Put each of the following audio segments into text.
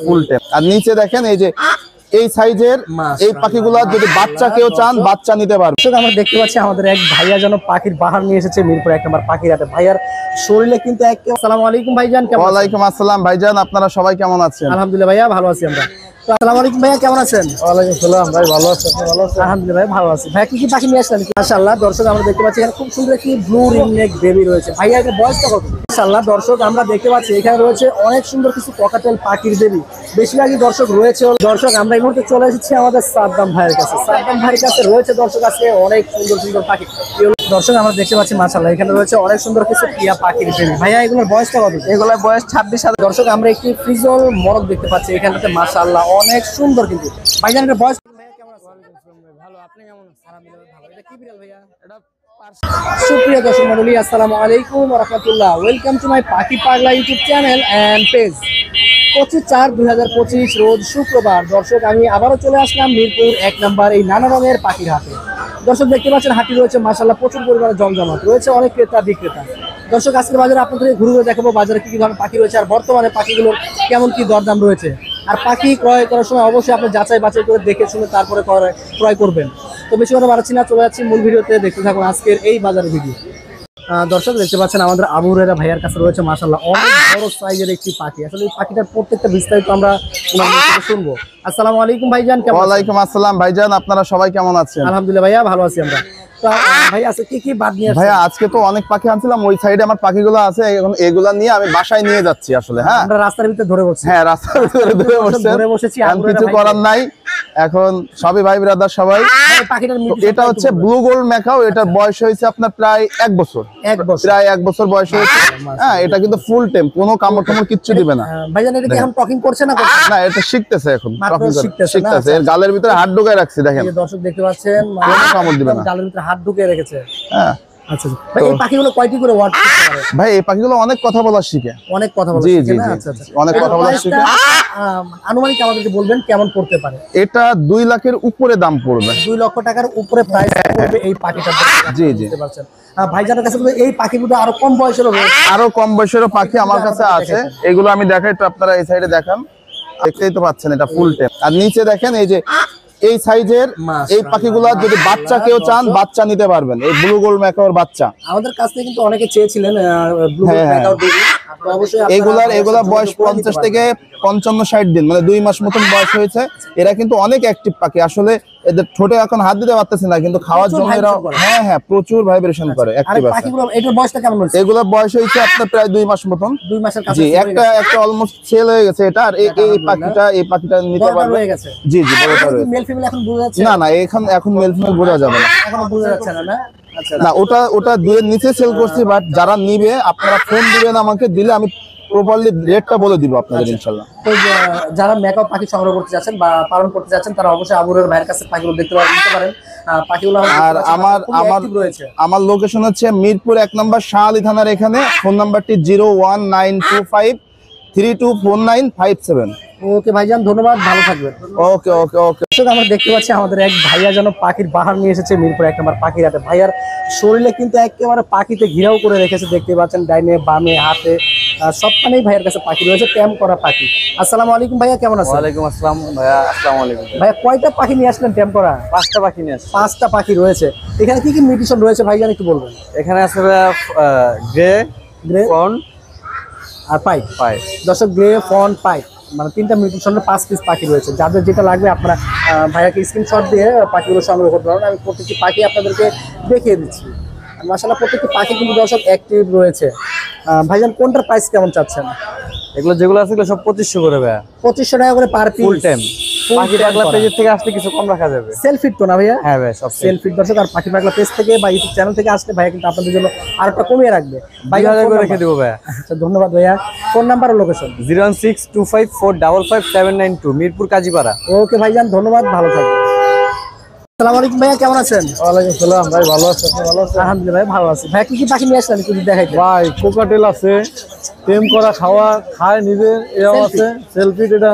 ফুল টেম। আর নিচে দেখেন এই যে এই সাইজের এই পাখিগুলা যদি বাচ্চা কেউ চান বাচ্চা নিতে পারবে। আমরা দেখতে পাচ্ছি আমাদের এক ভাইয়া যেন পাখির বাহার নিয়ে এসেছে মিরপুর 1 নম্বর পাখির হাটে। ভাইয়ার শরীরে কিন্তু আসসালামু আলাইকুম ভাইজান। ওয়ালাইকুম আসসালাম ভাইজান, আপনারা সবাই কেমন আছেন? আলহামদুলিল্লাহ ভাইয়া ভালো আছি আমরা। তো আসসালামু আলাইকুম ভাইয়া, কেমন আছেন? ওয়ালাইকুম আসসালাম ভাই, ভালো আছেন? ভালো আছেন? আলহামদুলিল্লাহ ভালো আছি। ভাইয়া কি কি পাখি নিয়ে আসলেন? মাশাআল্লাহ দর্শক আমরা দেখতে পাচ্ছি এখানে খুব সুন্দর একটি ব্লু রিংনেক বেবি রয়েছে। ভাইয়া এর বয়সটা কত? মাশাআল্লাহ দর্শক আমরা দেখতে পাচ্ছি এখানে রয়েছে অনেক সুন্দর কিছু ককাটেল পাখির বেবি। বেশিরভাগই দর্শক রয়েছে। দর্শক আমরা এই মুহূর্তে চলে এসেছি আমাদের সাদ্দাম ভাইয়ের কাছে। সাদ্দাম ভাইয়ের কাছে রয়েছে দর্শক আজকে অনেক সুন্দর সুন্দর পাখি। দর্শক আমরা দেখতে পাচ্ছি মাশাআল্লাহ এখানে রয়েছে অনেক সুন্দর কিছু টিয়া পাখির বেবি। ভাইয়া এগুলোর বয়সটা কত? এগুলোর বয়স 26। দর্শক আমরা একটি ফ্রিজল মরক দেখতে পাচ্ছি এখানটাতে মাশাআল্লাহ অনেক সুন্দর। কিন্তু ভাইজান এর বয়স কেমন আছে? ভালো, আপনি কেমন আছেন? আলহামদুলিল্লাহ ভালো। এটা কি বিড়াল ভাইয়া? এটা সুপ্রিয় দর্শক মণ্ডলী আসসালামু আলাইকুম ওয়া রাহমাতুল্লাহ। ওয়েলকাম টু মাই পাখি পাগলা ইউটিউব চ্যানেল এন্ড পেজ। 25/4/2025 রোজ শুক্রবার। দর্শক আমি আবারও চলে আসলাম মিরপুর 1 নম্বর এই নানা রঙের পাখির হাটে। দর্শক দেখতে পাচ্ছেন হাটটি রয়েছে মাশাআল্লাহ প্রচুর পরিমাণে জমজমাট রয়েছে, অনেক ক্রেতা বিক্রেতা। দর্শক আজকের বাজারে আপনাদের ঘুরে ঘুরে দেখাবো বাজারে কি কি ধরনের পাখি রয়েছে আর বর্তমানে পাখিগুলোর কেমন কি দরদাম রয়েছে। আর পাখি ক্রয় করার সময় অবশ্যই আপনি যাচাই বাছাই করে দেখে শুনে তারপরে ক্রয় করবেন। তো বেশি কথা বাড়াচ্ছি না, চলে যাচ্ছি মূল ভিডিওতে। দেখতে থাকুন আজকের এই বাজারের ভিডিও। দর্শক দেখতে পাচ্ছেন আমাদের আবু হুরায়রা ভাইয়ার কাছে রয়েছে মাশাআল্লাহ অনেক বড় সাইজের একটি পাখি। আসলে এই পাখিটার প্রত্যেকটা বিস্তারিত আমরা ওনার মুখ থেকে শুনবো। আসসালামু আলাইকুম ভাইজান, কেমন আছেন? ওয়ালাইকুম আসসালাম ভাইজান, আপনারা সবাই কেমন আছেন? আলহামদুলিল্লাহ ভাইয়া ভালো আছি আমরা। তো ভাই আজকে কি কি বাদ নিয়ে আসছেন? ভাইয়া আজকে তো অনেক পাখি আনছিলাম, ওই সাইডে আমার পাখিগুলো আছে, এখন এগুলা নিয়ে আমি বাসায় নিয়ে যাচ্ছি আসলে। হ্যাঁ আমরা রাস্তার ভিতরে ধরে বসছি। হ্যাঁ রাস্তার ভিতরে ধরে বসেছি, কিছু করার নাই। এখন সবই ভাই ব্রাদার সবাই। এটা হচ্ছে ব্লু গোল্ড ম্যাকাও। এটার বয়স হয়েছে আপনার প্রায় 1 বছর। প্রায় 1 বছর বয়স হয়েছে। হ্যাঁ এটা কিন্তু ফুল টেম, কোনো কামড় টামড় কিচ্ছু দিবে না। ভাইজান এটা কি এখন টকিং করছে না? না এটা শিখতেছে, এখন শিখতেছে। এর গালের ভিতরে হাত ঢুকায় রাখছি, দেখেন দর্শক দেখতে পাচ্ছেন কোনো কামড় দিবে না, গালের ভিতরে হাত ঢুকিয়ে রেখেছে। হ্যাঁ আচ্ছা ভাই এই পাখিগুলো কয়টি করে ওয়ার্ড করতে পারে? ভাই এই পাখিগুলো অনেক কথা বলা শিখে। অনেক কথা বলা শিখে না? আচ্ছা অনেক কথা বলা শিখে। আনুমানিক আমাদেরকে বলবেন কেমন পড়তে পারে? এটা 2 লাখের উপরে দাম পড়বে। 2 লক্ষ টাকার উপরে প্রাইস পড়বে এই পাখিটার। জি জি বুঝতে পারছেন। ভাইজানের কাছে এই পাখিগুলো আরো কম বয়সেরও রয়েছে। আরো কম বয়সেরও পাখি আমার কাছে আছে। এগুলো আমি দেখাই তো, আপনারা এই সাইডে দেখান, দেখতেই তো পাচ্ছেন এটা ফুল টেম। আর নিচে দেখেন এই যে এই সাইজের এই পাখিগুলা যদি বাচ্চা কেউ চান বাচ্চা নিতে পারবেন। এই ব্লু গোল্ড ম্যাকাওর বাচ্চা আমাদের কাছ থেকে কিন্তু অনেকে চেয়েছিলেন ব্লু গোল্ড ম্যাকাও বেবি। তো অবশ্যই এগুলার বয়স 50 থেকে 55-60 দিন, মানে 2 মাস মতন বয়স হয়েছে। এরা কিন্তু অনেক অ্যাক্টিভ পাখি। আসলে এদের ঠোঁটে এখন হাত দিতে পারতেছি না, কিন্তু খাওয়ার জন্য এরা হ্যাঁ প্রচুর ভাইব্রেশন করে, অ্যাক্টিভ আছে। এটার বয়সটা কেমন হচ্ছে? এগুলোর বয়স হচ্ছে আপনার প্রায় 2 মাস মতন। 2 মাসের কাছে। জি একটা অলমোস্ট সেল হয়ে গেছে এটা। আর এই পাখিটা নিতে পারবে। জি জি বড়টা রয়েছে। মেল ফিমেল এখন বোঝা যাচ্ছে না? এখন মেল ফিমেল বোঝা যাবে না, এখনো বোঝা যাচ্ছে না। আচ্ছা না ওটা 2 এর নিচে সেল করছি। বাট যারা নিবে আপনারা ফোন দিবেন আমাকে, দিলে আমি প্রপারলি রেটটা বলে দিব আপনাদের ইনশাআল্লাহ। তো যারা মেকআপ পাখি সংগ্রহ করতে যাচ্ছেন বা পালন করতে যাচ্ছেন তারা অবশ্যই আবু হুরায়রা ভাইয়ের কাছে পাখিগুলো নিতে পারেন। পাখিগুলো আর আমার লোকেশন হচ্ছে মিরপুর 1 নম্বর শাহ আলী থানার এখানে। ফোন নাম্বারটি 01925324957। ওকে ভাইজান ধন্যবাদ, ভালো থাকবেন। ওকে ওকে ওকে। আমরা দেখতে পাচ্ছি আমাদের এক ভাইয়া যেন পাখির বাহার নিয়ে এসেছে মিরপুর 1 নম্বর পাখির হাটে। ভাইয়ার শরীরে কিন্তু একেবারে পাখিতে ঘিরাও করে রেখেছে, দেখতে পাচ্ছেন ডাইনে বামে হাতে সবখানেই ভাইয়ের কাছে পাখি রয়েছে, ট্যাম করা পাখি। আসসালামু আলাইকুম ভাইয়া, কেমন আছেন? ওয়ালাইকুম আসসালাম ভাইয়া, আসসালামু আলাইকুম ভাইয়া। কয়টা পাখি নিয়ে আসলেন ট্যাম করা? 5টা পাখি নিয়ে আসছি। 5টা পাখি রয়েছে। এখানে কি কি মিউটেশন রয়েছে ভাইজান একটু বলবেন? এখানে আছে গ্রে ফন আর পাইপ। দর্শক গ্রে ফন পাইপ মানে 3টা মিউটেশনের 5 পিস পাখি রয়েছে। যাদের যেটা লাগবে আপনারা ভাইয়াকে স্ক্রিনশট দিয়ে পাখিগুলো সংগ্রহ করতে পারেন। আমি প্রত্যেকটি পাখি আপনাদেরকে দেখিয়ে দিচ্ছি। মাশাআল্লাহ প্রত্যেকটি পাখি কিন্তু দর্শক অ্যাক্টিভ রয়েছে। ভাইজান কোনটার প্রাইস কেমন চাচ্ছেন? এগুলো যেগুলো আছে এগুলো সব 2500 করে ভাইয়া। 2500 টাকা করে পার পিস। ফুল টাইম পাখি পাগলা পেজ থেকে আসলে কিছু কম রাখা যাবে। সেলফিট তো না ভাইয়া? হ্যাঁ ভাই সব সেলফিট। দর্শক আর পাখি পাগলা পেজ থেকে বা ইউটিউব চ্যানেল থেকে আসলে ভাইয়া কিন্তু আপনাদের জন্য আরেকটা কমিয়ে রাখবে। 2000 করে রেখে দেব ভাইয়া। আচ্ছা ধন্যবাদ ভাইয়া। ফোন নাম্বার ও লোকেশন 01625455792 মিরপুর কাজীপাড়া। ওকে ভাইজান ধন্যবাদ, ভালো থাকবেন। আসসালামু আলাইকুম ভাইয়া, কেমন আছেন? ওয়ালাইকুম আসসালাম ভাই, ভালো আছেন? ভালো আছেন? আলহামদুলিল্লাহ ভালো আছি। ভাই কি কি পাখি নিয়ে আসলেন একটু দেখাইতে? ভাই কোকাটেল আছে, টেম করা, খায় নিজে, এও আছে সেলফিট। এটা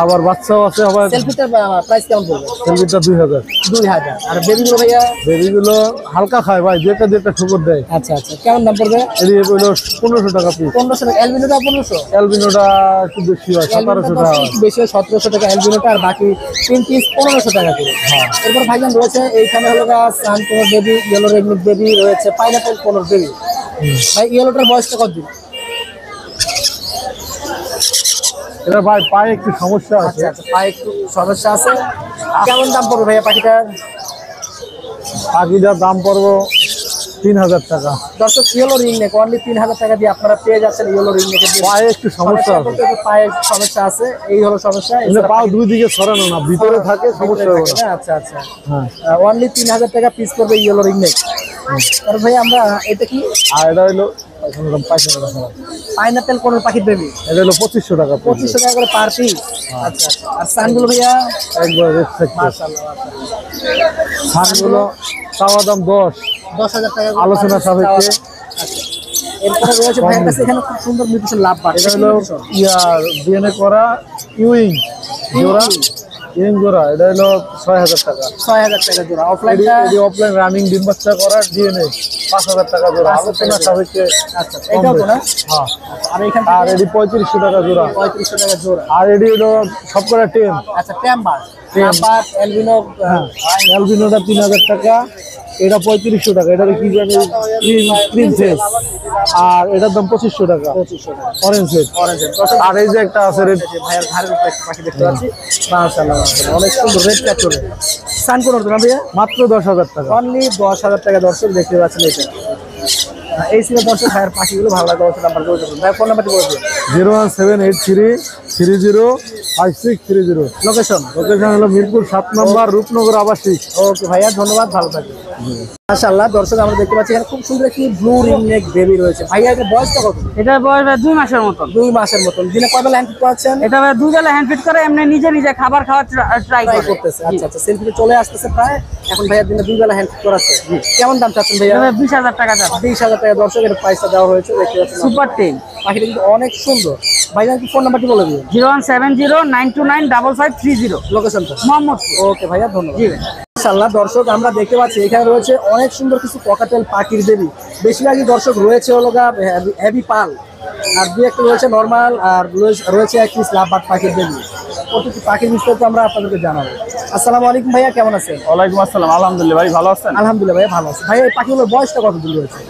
আবার বাচ্চাও আছে, আবার সেলফিটার প্রাইস কেমন পড়বে? সেলফিটা 2000। 2000। আর বেবিগুলো ভাইয়া? বেবিগুলো হালকা খায় ভাই, যেটা ঠুকুর দেয়। আচ্ছা আচ্ছা, কেমন দাম পড়বে? এটি হলো 1500 টাকা পিস। 1500 টাকা। অ্যালবিনোটা 1500? অ্যালবিনোটা একটু বেশি হয়, 1700 টাকা হয়। বেশি হয় 1700 টাকা অ্যালবিনোটা, আর বাকি 3 পিস 1500 টাকা করে। এরপর ভাইজান রয়েছে এইখানে হলো সান কোনর বেবি, ইয়েলো রেগনিক বেবি রয়েছে, পাইনাপল কোনর বেবি। ভাই ইয়েলোটার বয়সটা কতদিন? এটা ভাই পায়ে একটু সমস্যা আছে। আচ্ছা আচ্ছা, পায়ে একটু সমস্যা আছে। কেমন দাম পড়বে ভাইয়া পাখিটার? পাখিটার দাম পড়বো 3000 টাকা। দর্শক ইয়েলো রিং নেক অনলি 3000 টাকা দিয়ে আপনারা পেয়ে যাচ্ছেন ইয়েলো রিং নেকের। পায়ে একটু সমস্যা আছে, পায়ে সমস্যা আছে, এই হলো সমস্যা। পাও দুই দিকে সরানো না, ভিতরে থাকে, সমস্যা হবে না। আচ্ছা আচ্ছা, হ্যাঁ, অনলি 3000 টাকা পিস করবে ইয়েলো রিং নেক। আর ভাই আমরা এটা কি? আর এটা হলো পাইনাপেল কোন পাখির বেবি? এটা হলো 2500 টাকা। 2500 টাকা করে পার পিস। আচ্ছা আচ্ছা। আর সানগুলো ভাইয়া? একবার রেসপেক্ট। মাশাআল্লাহ মাশাআল্লাহ। সানগুলো চাওয়া দাম 10,000 টাকা করে আলোচনা per piece সাপেক্ষে। চাওয়া দাম। আচ্ছা। এরপরে রয়েছে ভাইয়ের কাছে এখানে খুব সুন্দর মিউটেশন লাভ বার। এটা হলো ডিএনএ করা ইউইং জোড়া, ইউইং জোড়া। এটা হলো 6000 টাকা। 6000 টাকা জোড়া। অফলাইনটা? এটি অফলাইন রানিং ডিম বাচ্চা করা ডিএনএ 5000 টাকা জোড়া। আলোচনা সাপেক্ষে। আচ্ছা, এটাও তো না? হ্যাঁ। আর এখান আর এটি 3500 টাকা জোড়া। 3500 টাকা জোড়া। আর এটি হলো সব করে টেম। আচ্ছা, ট্যাম্বার, ট্যাম্বার, অ্যালবিনো। অ্যালবিনোটা 3000 টাকা, এটা 3500 টাকা। এটা কি জানি প্রিন্সেস, আর এটার দাম 2500 টাকা। 2500 টাকা অরেঞ্জ সেট। অরেঞ্জ। আর এই যে একটা আছে রেড, ভাইয়ের ঘাড়ের উপরে একটা পাখি দেখতে পাচ্ছি। মাশাআল্লাহ মাশাআল্লাহ, অনেক সুন্দর রেড ক্যাপচার। সান কোন না ভাইয়া? মাত্র 10,000 টাকা। অনলি 10,000 টাকা। দর্শক দেখতে পাচ্ছেন এটা। এই ছিল দর্শক ভাইয়ের পাখিগুলো। ভালো লাগলে অবশ্যই নাম্বার করে দেবেন। ভাই ফোন নাম্বারটি বলে দিন। 01783305630। লোকেশন? লোকেশন হলো মিরপুর 7 নম্বর রূপনগর আবাসিক। ওকে ভাইয়া, ধন্যবাদ, ভালো থাকবেন। মাশাআল্লাহ দর্শক আমরা দেখতে পাচ্ছি এখানে খুব সুন্দর একটি ব্লু রিং নেক বেবি রয়েছে। ভাইয়া এর বয়সটা কত? এটার বয়স 2 মাসের মতন। 2 মাসের মতন। দিনে কয় বেলা হ্যান্ড ফিড করাচ্ছেন? এটা 2 বেলা হ্যান্ড ফিড করে, এমনি নিজে নিজে খাবার খাওয়ার ট্রাই ট্রাই করতেছে। আচ্ছা আচ্ছা, সেলফিতে চলে আসতেছে প্রায়। এখন ভাইয়া দিনে 2 বেলা হ্যান্ড ফিড করাচ্ছে। কেমন দাম চাচ্ছেন ভাইয়া? 20,000 টাকা দাম। 20,000 টাকা। দর্শক এর প্রাইসটা দেওয়া হয়েছে, দেখতে পাচ্ছেন। সুপার টেন পাখিটা কিন্তু অনেক সুন্দর। ভাইজান কি ফোন নাম্বারটি বলে দিন। 01709295530। লোকেশনটা? মোহাম্মদপুর। ওকে ভাইয়া, ধন্যবাদ। মাশাআল্লাহ দর্শক আমরা দেখতে পাচ্ছি এখানে রয়েছে অনেক সুন্দর কিছু ককাটেল পাখির বেবি। বেশিরভাগই দর্শক রয়েছে হলো হেভি পাল, আর দুই একটা রয়েছে নর্মাল, আর রয়েছে এক পিস লাভবার্ড পাখির বেবি। প্রতিটি পাখির বিস্তারিত আমরা আপনাদেরকে জানাবো। আসসালামু আলাইকুম ভাইয়া, কেমন আছেন? ওয়ালাইকুম আসসালাম। আলহামদুলিল্লাহ ভাই, ভালো আছেন? আলহামদুলিল্লাহ ভাইয়া, ভালো আছি। ভাইয়া এই পাখিগুলোর বয়সটা কতদিন রয়েছে?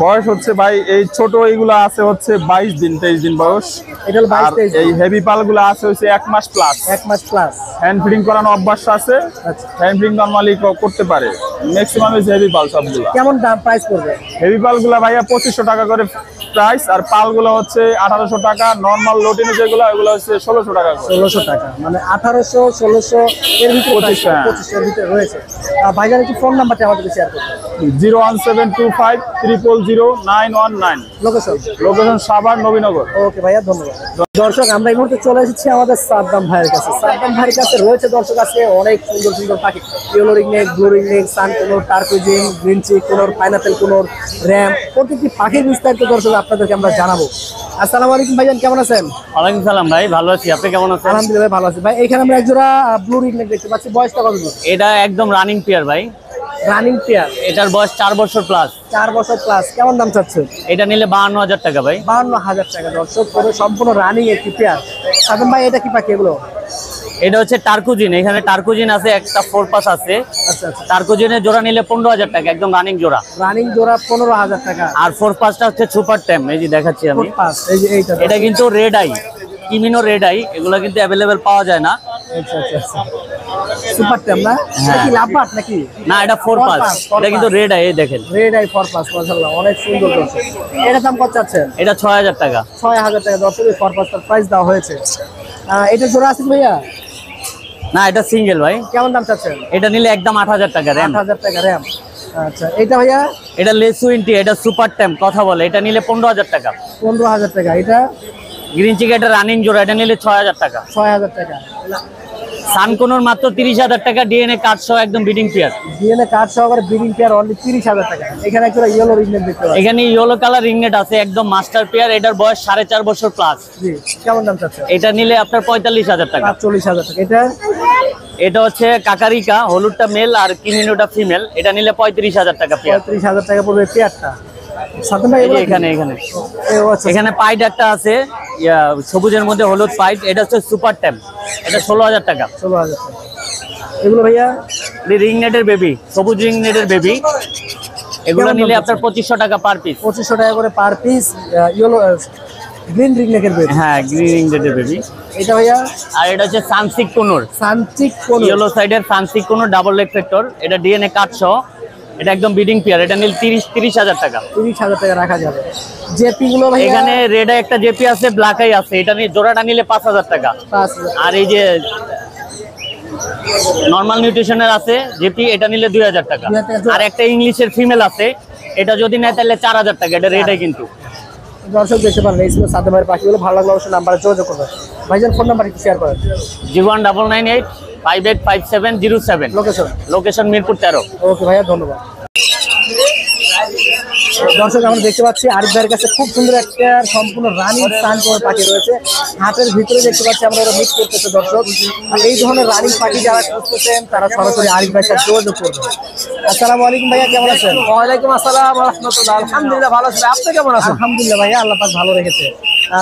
বয়স হচ্ছে ভাই এই ছোট এইগুলো আছে হচ্ছে 22 দিন 23 দিন বয়স। এটা হলো 22 আর 23 এই হেভি পালগুলো আছে হচ্ছে 1 মাস প্লাস। 1 মাস প্লাস। হ্যান্ড ফিডিং করানো অভ্যাস আছে। আচ্ছা, হ্যান্ড ফিডিং নরমালি করতে পারে। ম্যাক্সিমাম হচ্ছে হেভি পাল সবগুলো। কেমন দাম প্রাইস পড়বে? হেভি পালগুলো ভাইয়া 2500 টাকা করে প্রাইস, আর পালগুলো হচ্ছে 1800 টাকা। নরমাল লোটিনো যেগুলো ওগুলো হচ্ছে 1600 টাকা করে। 1600 টাকা, মানে 1800 1600 এর ভিতরে 2500, হ্যাঁ। 2500 এর ভিতরে রয়েছে। ভাইজান একটু ফোন নাম্বারটা আমাদেরকে শেয়ার করুন। 01725300919। লোকেশন? লোকেশন সাভার নবীনগর। ওকে ভাইয়া, ধন্যবাদ। দর্শক আমরা এই মুহূর্তে চলে এসেছি আমাদের সাদ্দাম ভাইয়ের কাছে। সাদ্দাম ভাইয়ের কাছে রয়েছে দর্শক আজকে অনেক সুন্দর সুন্দর পাখি। ইয়েলো রিংনেক, ব্লু রিংনেক, সান কোনর, টার্কুজিন, গ্রিন চিক কোনর, পাইনাপেল কোনর, র্যাম, প্রত্যেকটি পাখির বিস্তারিত দর্শক আপনাদেরকে আমরা জানাবো। আসসালামু আলাইকুম ভাইজান, কেমন আছেন? ওয়ালাইকুম সালাম ভাই, ভালো আছি। আপনি কেমন আছেন? আলহামদুলিল্লাহ ভালো আছি ভাই। এখানে আমরা একজোড়া ব্লু রিংনেক দেখতে পাচ্ছি। বয়সটা কত দিন? এটা একদম রানিং পেয়ার ভাই। Running pair. এটার বয়স 4 বছর প্লাস। 4 বছর প্লাস। কেমন দাম চাচ্ছেন? এটা নিলে 52,000 টাকা ভাই। 52,000 টাকা। দর্শক পুরো সম্পূর্ণ রানিং একটি পেয়ার। সাদ্দাম ভাই এটা কি পাখি এগুলো? এটা হচ্ছে টার্কুজিন। এখানে টার্কুজিন আছে, একটা 4 পাস আছে। আচ্ছা আচ্ছা, টার্কুজিনের জোড়া নিলে 15,000 টাকা, একদম রানিং জোড়া। রানিং জোড়া 15,000 টাকা। আর 4 পাসটা হচ্ছে সুপার টেম। এই যে দেখাচ্ছি আমি। ফুট পাস, এই যে এইটা। এটা কিন্তু রেড আই, কিমিনো রেড আই, এগুলো কিন্তু অ্যাভেলেবেল পাওয়া যায় না। আচ্ছা আচ্ছা আচ্ছা, সুপার টেম না? এটা কি লাভবার্ড নাকি? না, এটা 4 পাস। এটা কিন্তু রেড আই, এই দেখেন। রেড আই 4 পাস, মাশাআল্লাহ অনেক সুন্দর দর্শক। এটার দাম কত চাচ্ছেন? এটা 6,000 টাকা। 6,000 টাকা। দর্শক এই 4 পাসটার প্রাইস দেওয়া হয়েছে। এটা জোড়া আছে কি ভাইয়া? না, এটা সিঙ্গেল ভাই। কেমন দাম চাচ্ছেন? এটা নিলে একদম 8,000 টাকা র্যাম। 8,000 টাকা র্যাম। আচ্ছা, এটা ভাইয়া? এটা লেসুইন্টি, এটা সুপার টেম কথা বলে। এটা নিলে 15,000 টাকা। 15,000 টাকা। এটা গ্রিন চিক, এটা রানিং জোড়া, এটা নিলে 6,000 টাকা। 6,000 টাকা। সানকোনোর মাত্র 30,000 টাকা, ডিএনএ কার্ড সহ একদম বিডিং পেয়ার। ডিএনএ কার্ড সহকারে ব্রিডিং পেয়ার অনলি 30,000 টাকা। এখানে একটা ইয়েলো রিংনেট দেখতে পাচ্ছি। এখানে ইয়েলো কালার রিংনেট আছে, একদম মাস্টার পেয়ার। এটার বয়স 4.5 বছর প্লাস। জি, কেমন দাম চাচ্ছে? এটা নিলে আপনার 45,000 টাকা। 40,000 টাকা। এটা এটা হচ্ছে কাকারিকা, হলুদটা মেল আর কিমিনোটা ফিমেল। এটা নিলে 35,000 টাকা পেয়ার। 35,000 টাকা পড়বে পেয়ারটা। সাথে ভাই এই যে এখানে এখানে পাইট একটা আছে, সবুজের মধ্যে হলুদ পাইট। এটা হচ্ছে সুপার ট্যাম, এটা 16,000 টাকা। 16,000 টাকা। এগুলো ভাইয়া রিং নেটের বেবি, সবুজ রিং নেটের বেবি। এগুলো নিলে আপনার 2500 টাকা পার পিস। 2500 টাকা করে পার পিস। ইয়েলো গ্রিন রিংনেটের বেবি। হ্যাঁ, গ্রিন রিং নেটের বেবি। এটা ভাইয়া আর এটা হচ্ছে সানসিক কোনোর, সানচিক কোন ইয়েলো সাইডের সানসিক কোনোর ডাবল লেগ ফ্যাক্টর। এটা ডিএনএ কার্ড সহ, এটা একদম বিডিং পেয়ার। এটা নিলে 30,000 টাকা। 30,000 টাকা রাখা যাবে। জেপি গুলো ভাইয়া এখানে রেড একটা জেপি আছে, ব্ল্যাক আই আছে। এটা নিয়ে জোড়াটা নিলে 5,000 টাকা। 5,000। আর এই যে নরমাল নিউট্রিশনের আছে জেপি, এটা নিলে 2,000 টাকা। 2,000 টাকা। আর একটা ইংলিশের ফিমেল আছে, এটা যদি নেয় তাহলে 4,000 টাকা। এটা রেডাই কিন্তু। দর্শক দেখতে পারেন এই ছিল সাদ্দাম ভাইয়ের পাখিগুলো। ভালো লাগলে অবশ্যই নাম্বারে যোগাযোগ করবেন। ভাইজান ফোন নাম্বার একটু শেয়ার করেন। 01998585707। Location location Mirpur 13। ওকে ভাইয়া, ধন্যবাদ। দর্শক আমরা দেখতে পাচ্ছি আরিফ ভাইয়ের কাছে খুব সুন্দর একটা সম্পূর্ণ রানিং স্টান করা পাখি রয়েছে। হাটের ভিতরে দেখতে পাচ্ছি আমরা ওরা মিক্স করতেছে। দর্শক আর এই ধরনের রানিং পাখি যারা খুঁজতেছেন তারা সরাসরি আরিফ ভাইয়ের সাথে যোগাযোগ করবেন। আসসালামু আলাইকুম ভাইয়া, কেমন আছেন? ওয়ালাইকুম আসসালাম ওয়া রাহমাতুল্লাহ। আলহামদুলিল্লাহ ভালো আছি। আপনি কেমন আছেন? আলহামদুলিল্লাহ ভাইয়া, আল্লাহ পাক ভালো রেখেছে।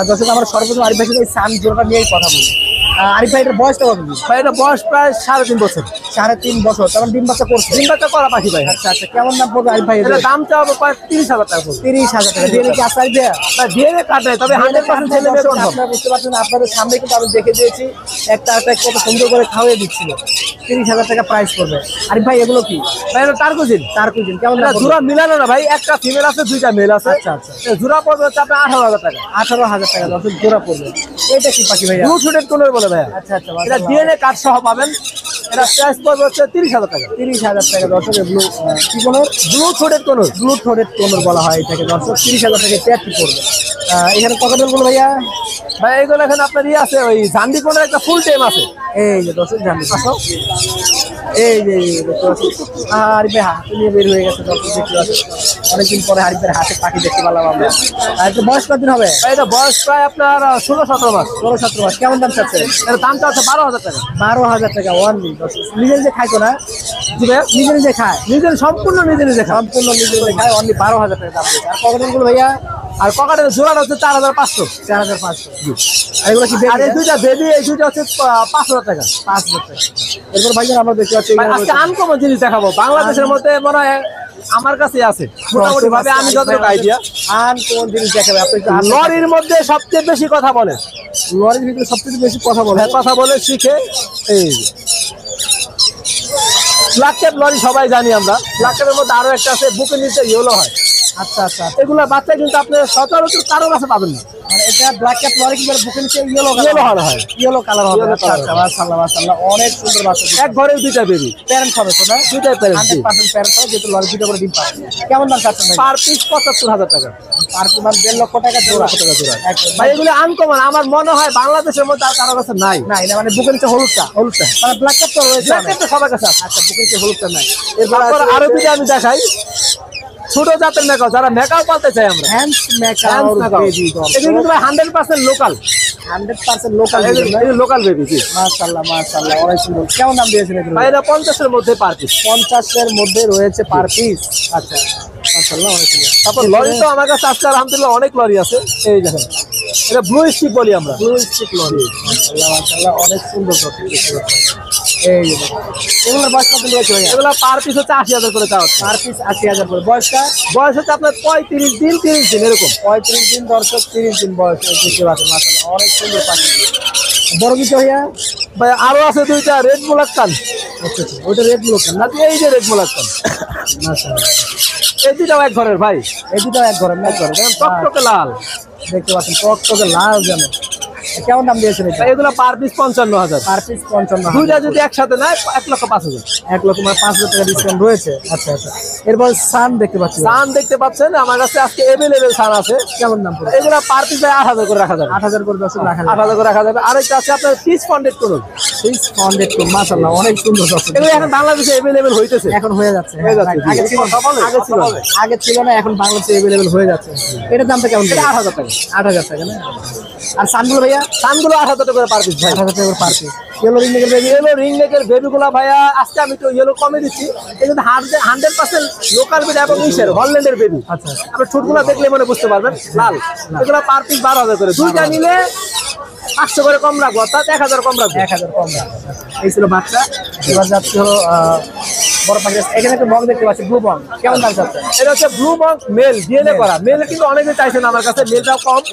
দর্শক আমরা সর্বপ্রথম আরিফ ভাইয়ের সাথে এই সান জোড়াটা নিয়েই কথা বলি। আরিফ ভাই এটার বয়সটা কত? ভাই এটা বয়স প্রায় 3.5 বছর। 3.5 বছর। তখন ডিম বাচ্চা করছে। ডিম বাচ্চা করা পাখি ভাই। আচ্ছা আচ্ছা, কেমন দাম পড়বে আরিফ ভাই? এটা দাম চাওয়া প্রায় 30,000 টাকা পড়বে। 30,000 টাকা। ডিএনএ কি আছে আরিফ ভাইয়া? না ডিএনএ কার্ড নাই, তবে 100% ছেলে মেয়ে কনফার্ম। আপনারা বুঝতে পারছেন, আপনাদের সামনে কিন্তু আমি দেখে দিয়েছি একটা কত সুন্দর করে খাওয়াই দিচ্ছিল। 30,000 টাকা প্রাইস করবে। আরিফ ভাই এগুলো কি? ভাই এটা টার্কোজিন। টার্কুজিন। কেমন এটা দাম জোড়া মিলানো না ভাই, একটা ফিমেল আছে, দুইটা মেল আছে। আচ্ছা আচ্ছা, জোড়া পড়বে হচ্ছে আপনার 18,000 টাকা। 18,000 টাকা দর্শক জোড়া পড়বে। এটা কি পাখি ভাইয়া? ব্লু শুটেড কোনের বলে ভাইয়া। আচ্ছা আচ্ছা, এটা ডিএনএ কার্ড সহ পাবেন। এটা প্রাইস পড়বে হচ্ছে 30,000 টাকা। 30,000 টাকা দর্শক। ব্লু কি কোনর? ব্লু শুটেড কোনের। ব্লু থ্রোটেড কোনর বলা হয় এটাকে দর্শক। 30,000 টাকা পেয়ারটি পড়বে। এখানে কত গুলো ভাইয়া? ভাই এইগুলো এখন আপনার ইয়ে আছে, ওই জান্ডি কোনের একটা ফুল টাইম আছে। এই যে দর্শক জানি এই যে দেখতে পাচ্ছি আরিফ ভাই হাতে নিয়ে বের হয়ে গেছে। দর্শক দেখতে পাচ্ছি অনেকদিন পরে আরিফ ভাইয়ের হাতে পাখি দেখতে পেলাম আমরা। আর একটু বয়স কতদিন হবে? ভাই এটা বয়স প্রায় আপনার 16-17 মাস। 16-17 মাস। কেমন দাম চাচ্ছে? এর দামটা হচ্ছে 12,000 টাকা। 12,000 টাকা ওয়ানলি। নিজে নিজে খাইতো না? জি ভাই, নিজে নিজে খায়? নিজের সম্পূর্ণ নিজে নিজে খায়। সম্পূর্ণ নিজে নিজে খায়। অনলি 12,000 টাকা দাম দিয়েছে। আর কতদিনগুলো ভাইয়া? আর ককাটের জোড়াটা হচ্ছে 4,500। 4,500। আর এগুলো কি আর এই দুইটা বেবি, এই দুইটা হচ্ছে 5,000 টাকা। 5,000 টাকা। এরপর ভাইজান আমরা দেখতে পাচ্ছি ভাই আজকে আনকমন জিনিস দেখাবো বাংলাদেশের মধ্যে, মনে হয় আমার কাছে আছে মোটামুটি ভাবে, আমি যতটুকু আইডিয়া। আন কোন জিনিস দেখাবে আপনি? একটু লরির মধ্যে সবচেয়ে বেশি কথা বলে, লরির ভিতরে সবচেয়ে বেশি কথা বলে। কথা বলে শিখে। এই ব্ল্যাক ক্যাপ লরি সবাই জানি আমরা। ব্ল্যাক ক্যাপের মধ্যে আরো একটা আছে, বুকের নিচে ইয়েলো হয়। আচ্ছা আচ্ছা, এগুলা বাচ্চা কিন্তু আপনি সচরাচর কারো কাছে পাবেন না। মানে এটা ব্ল্যাক ক্যাপ লরি কিন্তু বুকের নিচে ইয়েলো ইয়েলো হয়। ইয়েলো কালার হবে। Yellow আচ্ছা color আচ্ছা, মাশাআল্লাহ মাশাআল্লাহ, অনেক সুন্দর বাচ্চা। এক ঘরের দুইটা বেবি, প্যারেন্ট হবে তো না? দুইটাই প্যারেন্ট। 100% প্যারেন্ট হবে, যেহেতু লরি দুটো করে ডিম পায়। কেমন দাম চাচ্ছেন ভাই? পার পিস 75,000 টাকা। পার পিস 1.5 লক্ষ টাকা জোড়া। ভাই এগুলো আনকমন, আমার মনে হয় বাংলাদেশের মধ্যে আর কারো কাছে নাই। না, এটা মানে বুকের নিচে হলুদটা। মানে ব্ল্যাক ক্যাপ তো রয়েছে। ব্ল্যাক ক্যাপ তো সবার কাছে আছে। আচ্ছা, বুকের নিচে হলুদটা নাই। এরপর আরো দুইটা আমি দেখাই, ছোট জাতের মেকাও, যারা মেকাও পালতে চাই আমরা। Hands macaw baby. এগুলো কিন্তু ভাই 100% লোকাল। 100% লোকাল। Local baby. জি মাশাআল্লাহ মাশাআল্লাহ, অনেক সুন্দর। কেমন দাম দিয়েছেন এগুলো? ভাই এটা 50-এর মধ্যে পার পিস। 50-এর মধ্যে রয়েছে পার পিস। আচ্ছা, মাশাআল্লাহ, অনেক সুন্দর। তারপর লরি তো আমার কাছে আজকে আলহামদুলিল্লাহ অনেক লরি আছে। এই দেখেন, এটা ব্লু স্টিক বলি আমরা। ব্লু স্টিক লরি। মাশাআল্লাহ মাশাআল্লাহ, অনেক সুন্দর দেখতে পাচ্ছেন। এই যে এগুলোর বয়স কত রয়েছে ভাইয়া? এগুলো পার পিস হচ্ছে 80,000 করে চাওয়া হচ্ছে। পার পিস 80,000 করে। বয়সটা? বয়স হচ্ছে আপনার 35 দিন 30 দিন এরকম। 35 দিন দর্শক, 30 দিন বয়স দেখতে পাচ্ছেন। মাশাআল্লাহ, অনেক সুন্দর পাখি। বড় কিছু ভাইয়া? ভাই আরো আছে দুইটা রেড মুলাক্কান। আচ্ছা আচ্ছা, ওইটা রেড লোকাল না? এই যে রেড মুলাক্কান, মাশাআল্লাহ, এই দুইটাও এক ঘরের ভাই। এই দুটো এক ঘরের না? টকটকে লাল। দেখতে পাচ্ছেন টকটকে লাল যেন। কেমন দাম দিয়েছেন এটা? ভাই এগুলো পার পিস 55,000। Per piece 55,000। দুইটা যদি একসাথে নেয় 1,05,000। 1 লক্ষ মানে 5,000 টাকা ডিসকাউন্ট রয়েছে। আচ্ছা আচ্ছা, এরপর সান দেখতে পাচ্ছি। সান দেখতে পাচ্ছেন, আমার কাছে আজকে এভেলেবেল সান আছে। কেমন দাম পড়বে? এগুলো পার পিস 8,000 করে রাখা যাবে। 8,000 করে দর্শক রাখা যাবে। 8,000 করে রাখা যাবে। আরেকটা আছে আপনার পিস ফান্ডেড করুন। 602 মাশাআল্লাহ অনেক সুন্দর দর্শক। এগুলো এখন বাংলাদেশে अवेलेबल হইতেছে। এখন হয়ে যাচ্ছে। আগে ছিল না। আগে ছিল না, এখন বাংলাদেশে अवेलेबल হয়ে যাচ্ছে। এটার দামটা কেমন? এটা 8000 টাকা। 8000 টাকা না? আর সানগুলো ভাইয়া? সানগুলো 8000 টাকা করে পার পিস ভাই। 8000 টাকা পার পিস। ইয়েলো রিংনেকের বেবি, ইয়েলো রিংনেকের বেবিগুলো ভাইয়া আজকে আমি তো ইয়েলো কমে দিচ্ছি। এই কিন্তু 100% লোকাল বেবি এবং ইসের হল্যান্ডের বেবি। আচ্ছা। আপনি ছোটগুলো দেখলে মনে বুঝতে পারবেন লাল। এগুলো পার পিস 12000 করে। দুইটা নিলে 500 করে কম রাখবো, অর্থাৎ 1000 কম রাখবো। 1000 কম দাম। এই ছিল বাচ্চা। এবার যাচ্ছে হলো বড় পাখি। এখানে একটা বক দেখতে পাচ্ছি, ব্লু বক। কেমন দাম যাচ্ছে? এটা হচ্ছে ব্লু মঙ্ক মেল, ডিএনএ করা। মেল কিন্তু অনেকে চাইছেন আমার কাছে, মেলটাও কম।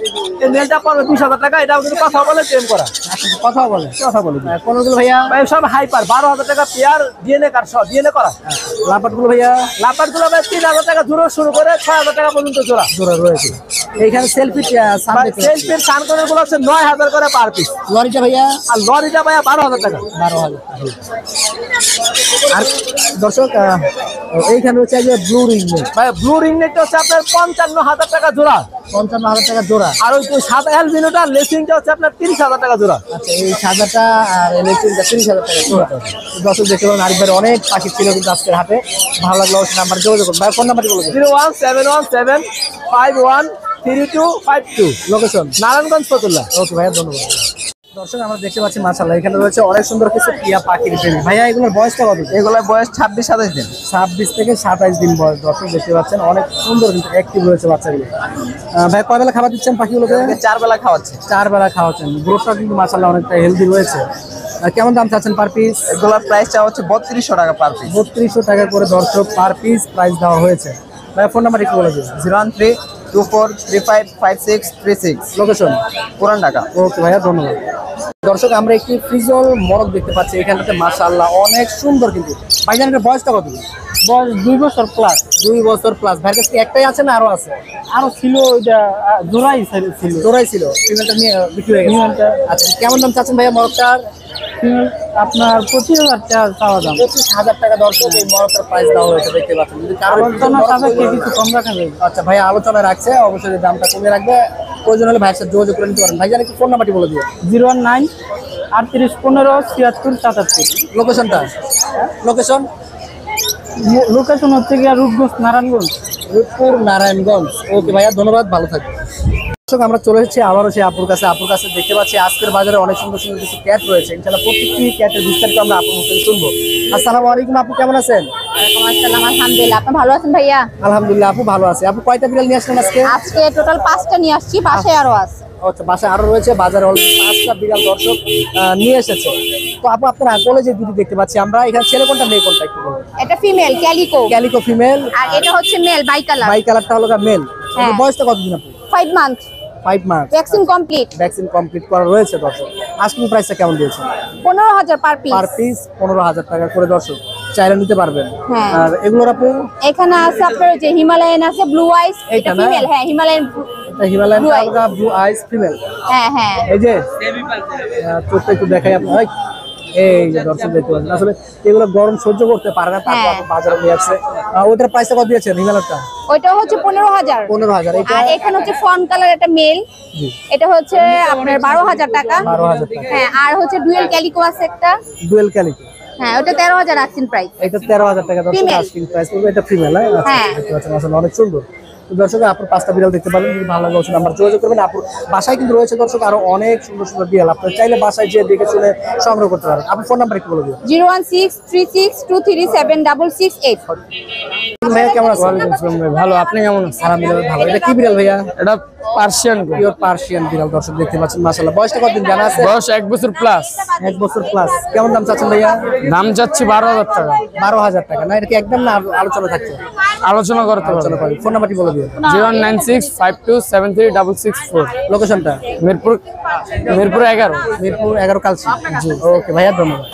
এই মেলটা পড়বে 20000 টাকা। এটাও কিন্তু কথা বলে টেম করা। কথা বলে। কথা বলে কোনগুলো ভাইয়া? ভাই সব হাইপার 12000 টাকা পেয়ার, ডিএনএ কার সব ডিএনএ করা। লাপাটগুলো ভাইয়া? লাপারগুলো ভাই 3000 টাকা জোড়া শুরু করে 6000 টাকা পর্যন্ত জোড়া জোড়া রয়েছে। এইখানে সেলফি সামনে সেলফির সানকনের গুলো হচ্ছে 9000 করে পার পিস। লরিটা ভাইয়া? আর লরিটা ভাইয়া 12000 টাকা। 12000। আর দর্শক এইখানে হচ্ছে যে ব্লু রিং নেক। ভাই ব্লু রিং নেকটা হচ্ছে আপনার 55000 টাকা জোড়া। 55000 টাকা জোড়া। আর ওই সাদা অ্যালবিনোটা লেসিংটা হচ্ছে আপনার 30000 টাকা জোড়া। আচ্ছা, এই সাদাটা আর ইলেকট্রিকটা 30000 টাকা জোড়া। দর্শক দেখতে পাবেন আরিফ ভাইয়ের অনেক পাখি ছিল কিন্তু আজকের হাতে। ভালো লাগলো অবশ্যই নাম্বার যোগাযোগ করুন। ভাই ফোন নাম্বারটি বলে দিন। 01717513252। লোকেশন নারায়ণগঞ্জ ফতুল্লা। ওকে ভাইয়া, ধন্যবাদ। দর্শক আমরা দেখতে পাচ্ছি মাশাআল্লাহ এখানে রয়েছে অনেক সুন্দর কিছু টিয়া পাখির বেবি। ভাইয়া এগুলোর বয়সটা কত? এগুলোর বয়স 26-27 দিন। 26 থেকে 27 দিন বয়স। দর্শক দেখতে পাচ্ছেন অনেক সুন্দর কিন্তু অ্যাক্টিভ রয়েছে বাচ্চাগুলো। ভাই কয় বেলা খাবার দিচ্ছেন পাখিগুলোকে? 4 বেলা খাওয়াচ্ছে। 4 বেলা খাওয়াচ্ছেন। গ্রোথটা কিন্তু মাশাআল্লাহ অনেকটা হেলদি রয়েছে। কেমন দাম চাচ্ছেন পার পিস? এগুলোর প্রাইসটা হচ্ছে 3200 টাকা পার পিস। 3200 টাকা করে দর্শক পার পিস প্রাইস দেওয়া হয়েছে। ভাই ফোন নাম্বার একটু বলে দিন। 01324353636। লোকেশন পুরান ঢাকা। ওকে ভাইয়া, ধন্যবাদ। দর্শক আমরা একটি ফ্রিজল মরক দেখতে পাচ্ছি এখানটাতে মাশাআল্লাহ অনেক সুন্দর কিন্তু। ভাইজান এর বয়সটা কত? বয়স 2 বছর প্লাস। 2 বছর প্লাস। ভাইয়ের কাছে কি একটাই আছে না আরো আছে? আরো ছিল, ওইটা জোড়াই ছিল। জোড়াই ছিল। ফিমেলটা নিয়ে বিক্রি হয়ে গেছে। আচ্ছা, কেমন দাম চাচ্ছেন ভাইয়া মরকটার? আপনার 25000 টাকা চাওয়া দাম। 25000 টাকা দর্শক এই মরকটার প্রাইস দেওয়া হয়েছে দেখতে পাচ্ছেন। যদি কারো আলোচনা সাপেক্ষে কিছু কম রাখা যাবে। আচ্ছা ভাইয়া আলোচনা রাখছে, অবশ্যই দামটা কমে রাখবে। প্রয়োজন হলে ভাইয়ের সাথে যোগাযোগ করে নিতে পারেন। ভাইজান একটু ফোন নাম্বারটি বলে দিও। 019381577। লোকেশনটা? লোকেশন লোকেশন হচ্ছে গিয়া রূপগঞ্জ, নারায়ণগঞ্জ। রূপপুর, নারায়ণগঞ্জ। ওকে ভাইয়া, ধন্যবাদ, ভালো থাকবেন। দর্শক আমরা চলে এসেছি আবারও সেই আপুর কাছে। আপুর কাছে দেখতে পাচ্ছি আজকের বাজারে অনেক সুন্দর সুন্দর কিছু ক্যাট রয়েছে। ইনশাআল্লাহ প্রত্যেকটি ক্যাটের বিস্তারিত আমরা আপুর মুখ থেকে শুনবো। আসসালামু আলাইকুম আপু, কেমন আছেন? ওয়ালাইকুম আসসালাম, আলহামদুলিল্লাহ। আপনি ভালো আছেন ভাইয়া? আলহামদুলিল্লাহ আপু ভালো আছে। আপু কয়টা বিড়াল নিয়ে আসলেন আজকে? আজকে টোটাল 5টা নিয়ে আসছি, বাসায় আরো আছে। আচ্ছা, বাসায় আরো রয়েছে, বাজারে অলরেডি 5টা বিড়াল দর্শক নিয়ে এসেছে। তো আপু আপনার কোলে যে দুটো দেখতে পাচ্ছি আমরা, এখানে ছেলে কোনটা মেয়ে কোনটা একটু বলুন। এটা ফিমেল ক্যালিকো, ক্যালিকো ফিমেল, আর এটা হচ্ছে মেল বাই কালার। বাই কালারটা হলো মেল। হ্যাঁ। বয়সটা কতদিন আপু? 5 মান্থ। 5 মাস। Vaccine complete. ভ্যাকসিন কমপ্লিট করা রয়েছে দর্শক। আজকের প্রাইসটা কেমন দিয়েছে? 15000 পার পিস। পার পিস 15000 টাকা করে দর্শক চাইলে নিতে পারবেন। হ্যাঁ। আর এগুলোর আপু এখানে আছে আপনার যে হিমালয়ান আছে, ব্লু আইস। এইটা এটা না? ফিমেল, হ্যাঁ হিমালয়ান। এটা হিমালয়ান Blue eyes। ব্লু আইস ফিমেল। হ্যাঁ হ্যাঁ। এই যে চোখটা একটু দেখাই আপনার। এই যে দর্শক দেখতে পাচ্ছেন, আসলে এগুলো গরম সহ্য করতে পারে না, তারপর হ্যাঁ। আপনি বাজারে নিয়ে আসছে। ওটার প্রাইসটা কত দিয়েছেন হিমালয়টা? ওইটা হচ্ছে 15000। 15000। এটা আর এখানে হচ্ছে ফন কালার একটা মেল, জি এটা হচ্ছে আপনার 12000 টাকা। 12000 টাকা। হ্যাঁ, আর হচ্ছে ডুয়েল ক্যালিকো আছে একটা। ডুয়েল ক্যালিকো, হ্যাঁ, ওটা 13000 রাখছেন প্রাইস। এটা 13000 টাকা দর্শক Female। আস্কিং প্রাইস করবে। এটা ফিমেল। হ্যাঁ। দেখতে পাচ্ছেন আসলে অনেক সুন্দর। তো দর্শক আপনার 5টা বিড়াল দেখতে পারেন, যদি ভালো লাগে অবশ্যই নাম্বার যোগাযোগ করবেন। আপুর বাসায় কিন্তু রয়েছে দর্শক আরো অনেক সুন্দর সুন্দর বিড়াল, আপনারা চাইলে বাসায় যেয়ে দেখে শুনে সংগ্রহ করতে পারেন। আপনার ফোন নাম্বার একটু বলে দিন। 01636237668। ভাইয়া কেমন আছেন? ভালো, আপনি কেমন আছেন? আলহামদুলিল্লাহ ভালো। এটা কি বিড়াল ভাইয়া? এটা পার্সিয়ান। পিওর পার্সিয়ান বিড়াল দর্শক দেখতে পাচ্ছেন মাশাআল্লাহ। বয়সটা কতদিন জানা আছে? বয়স 1 বছর প্লাস। 1 বছর প্লাস। কেমন দাম চাচ্ছেন ভাইয়া? দাম যাচ্ছে 12000 টাকা। 12000 টাকা না? এটা কি একদম না আলোচনা থাকছে? আলোচনা করতে আলোচনা পারবো। করি। ফোন নাম্বারটি বলে দিন। 09652736664। লোকেশনটা? মিরপুর 11। মিরপুর 11 কালচি। জি ওকে ভাইয়া, ধন্যবাদ।